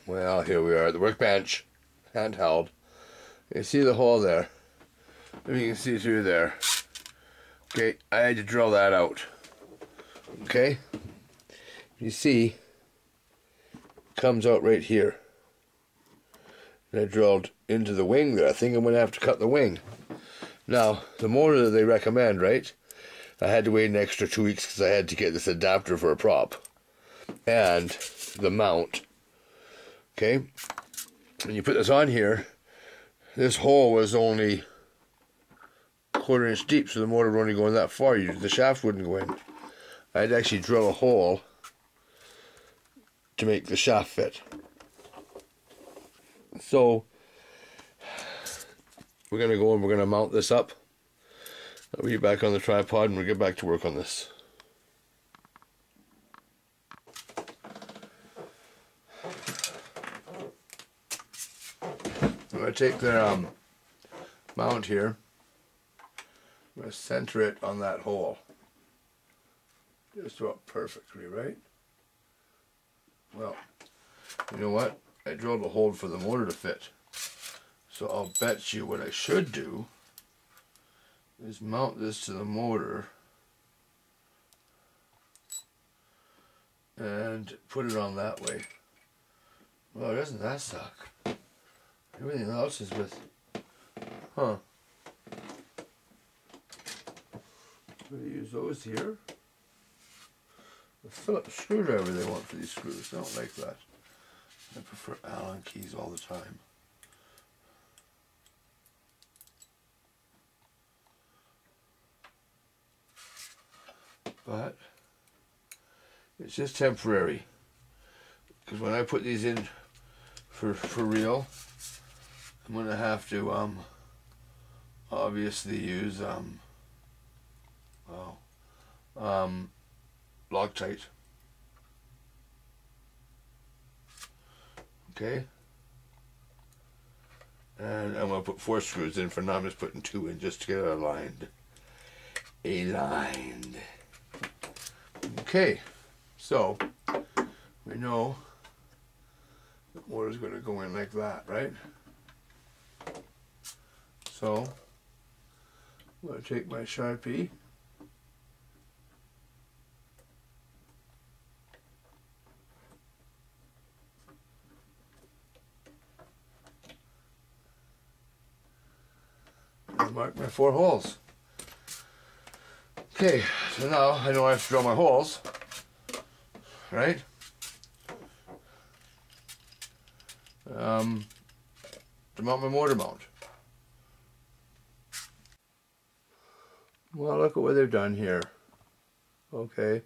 Well, here we are at the workbench, handheld. You see the hole there? Maybe you can see through there. Okay, I had to drill that out. Okay, you see, it comes out right here. And I drilled into the wing there. I think I'm going to have to cut the wing. Now, the motor that they recommend, right? I had to wait an extra 2 weeks because I had to get this adapter for a prop. And the mount. Okay? When you put this on here, this hole was only a 1/4 inch deep, so the motor would only go in that far. The shaft wouldn't go in. I had to actually drill a hole to make the shaft fit. So, we're going to go and we're going to mount this up. I'll get back on the tripod and we'll get back to work on this. I'm going to take the mount here. I'm going to center it on that hole. Just about perfectly, right? Well, you know what? I drilled a hole for the motor to fit. So I'll bet you what I should do is mount this to the motor and put it on that way. Well, doesn't that suck? Everything else is with... Huh. I'm going to use those here. The Phillips screwdriver they want for these screws. I don't like that. I prefer Allen keys all the time. But it's just temporary. Because when I put these in for real, I'm going to have to obviously use Loctite. Okay, and I'm going to put 4 screws in. For now I'm just putting 2 in just to get it aligned. Okay, so we know the motor's going to go in like that, right? So I'm going to take my Sharpie and mark my 4 holes. Okay, so now I know I have to drill my holes, right? To mount my motor mount. Well, look at what they've done here. Okay.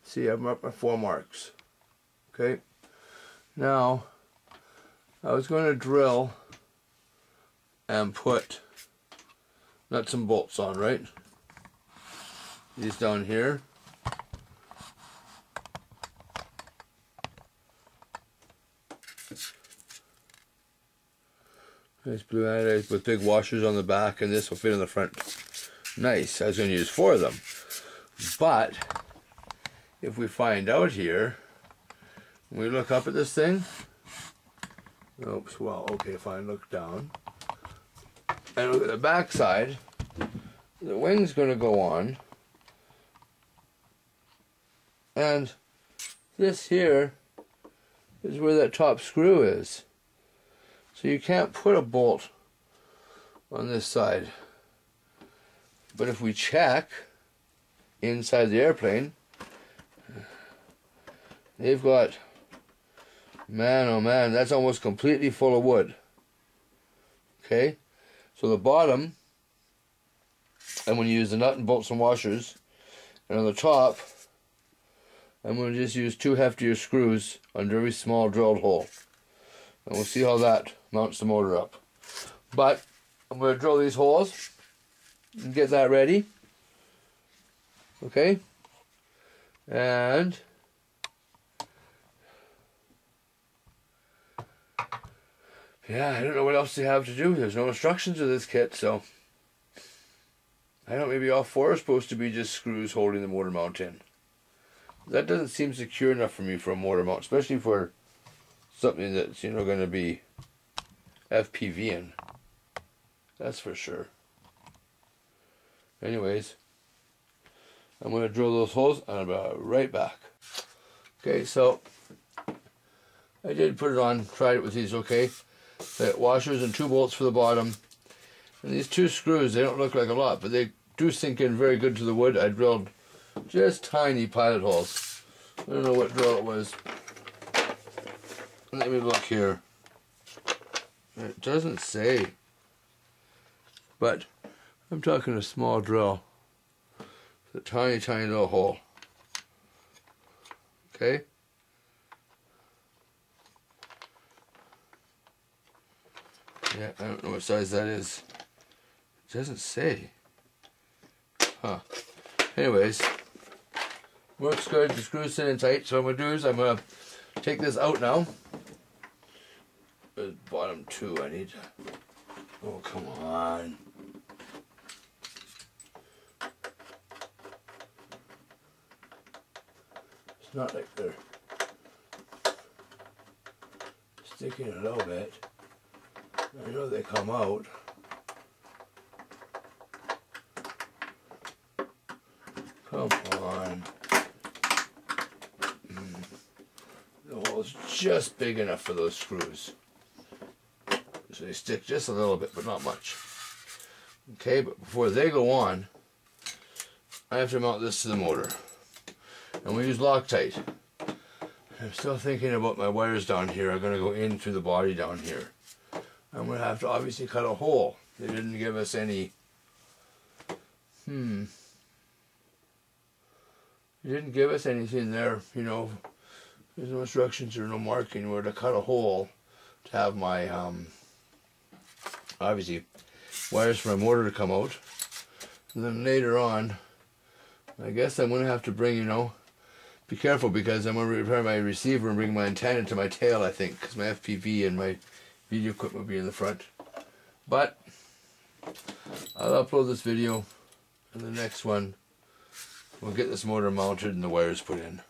See, I've marked my 4 marks. Okay. Now, I was going to drill and put nuts and bolts on, right? These down here. Nice blue anodized with big washers on the back, and this will fit in the front. Nice. I was going to use 4 of them. But if we find out here, when we look up at this thing, oops, well, okay, fine, look down. And look at the back side, the wing's going to go on. And this here is where that top screw is. So you can't put a bolt on this side. But if we check inside the airplane, they've got, man oh man, that's almost completely full of wood. Okay, so the bottom, I'm going to use the nut and bolts and washers, and on the top I'm going to just use 2 heftier screws on a very small drilled hole, and we'll see how that mounts the motor up. But I'm going to drill these holes and get that ready. Okay, and yeah, I don't know what else they have to do. There's no instructions with this kit, so I don't know, maybe all 4 are supposed to be just screws holding the motor mount in. That doesn't seem secure enough for me for a motor mount, especially for something that's, you know, going to be FPV in. That's for sure. Anyways, I'm going to drill those holes and I'll be right back. Okay, so I did put it on, tried it with these, okay. The washers and 2 bolts for the bottom. And these 2 screws, they don't look like a lot, but they do sink in very good to the wood. I drilled just tiny pilot holes. I don't know what drill it was. Let me look here. It doesn't say. But I'm talking a small drill. It's a tiny, tiny little hole. Okay? Yeah, I don't know what size that is. It doesn't say. Huh. Anyways, works good. The screws sit in tight. So what I'm going to do is I'm going to take this out now. The bottom 2 I need. Oh, come on. It's not like they're sticking a little bit. I know they come out. Come on. The hole's just big enough for those screws. So they stick just a little bit, but not much. Okay, but before they go on, I have to mount this to the motor. And we use Loctite. I'm still thinking about my wires down here. I'm going to go in through the body down here. I'm going to have to obviously cut a hole. They didn't give us any... They didn't give us anything there, you know. There's no instructions or no marking where to cut a hole to have my, obviously, wires for my motor to come out. And then later on, I guess I'm going to have to bring, you know, be careful because I'm going to repair my receiver and bring my antenna to my tail, I think, because my FPV and my video equipment will be in the front. But I'll upload this video, and the next one we'll get this motor mounted and the wires put in.